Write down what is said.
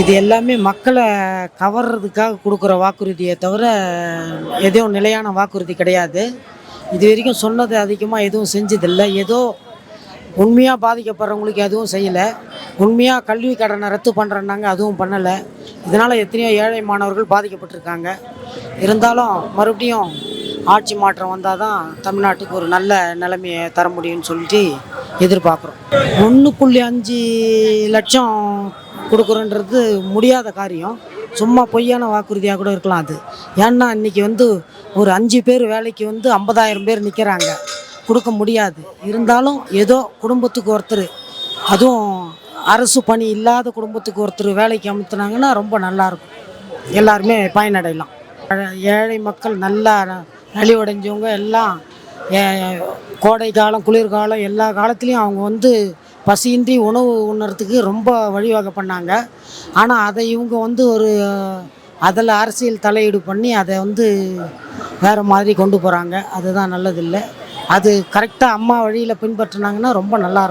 இது எல்லாமே மக்களை கவர்றதுக்காக கொடுக்குற வாக்குறுதியை தவிர எதுவும் நிலையான வாக்குறுதி கிடையாது. இது வரைக்கும் சொன்னது அதிகமாக எதுவும் செஞ்சதில்லை. ஏதோ உண்மையாக பாதிக்கப்படுறவங்களுக்கு எதுவும் செய்யலை. உண்மையாக கல்வி கடனை ரத்து பண்ணுறேன்னாங்க, அதுவும் பண்ணலை. இதனால் எத்தனையோ ஏழை மாணவர்கள் பாதிக்கப்பட்டிருக்காங்க. இருந்தாலும் மறுபடியும் ஆட்சி மாற்றம் வந்தால் தான் தமிழ்நாட்டுக்கு ஒரு நல்ல நிலைமையை தர முடியும்னு சொல்லிட்டு எதிர்பார்க்குறோம். 1.5 லட்சம் கொடுக்குறோன்றது முடியாத காரியம். சும்மா பொய்யான வாக்குறுதியாக கூட இருக்கலாம் அது. ஏன்னா இன்றைக்கி ஒரு 5 பேர் வேலைக்கு 50,000 பேர் நிற்கிறாங்க. கொடுக்க முடியாது. இருந்தாலும் ஏதோ குடும்பத்துக்கு ஒருத்தர், அதுவும் அரசு பணி இல்லாத குடும்பத்துக்கு ஒருத்தர் வேலைக்கு அமுத்துனாங்கன்னா ரொம்ப நல்லாயிருக்கும். எல்லாருமே பயனடையலாம். ஏழை மக்கள் நல்லா நலிவடைஞ்சவங்க எல்லாம் கோடை காலம் குளிர்காலம் எல்லா காலத்துலேயும் அவங்க பசியின்றி உணவு உண்ணறதுக்கு ரொம்ப வழிவகை பண்ணாங்க. ஆனால் அதை இவங்க அதில் அரசியல் தலையீடு பண்ணி அதை வேறு மாதிரி கொண்டு போகிறாங்க. அதுதான் நல்லதில்லை. அது கரெக்டாக அம்மா வழியில் பின்பற்றினாங்கன்னா ரொம்ப நல்லாயிருக்கும்.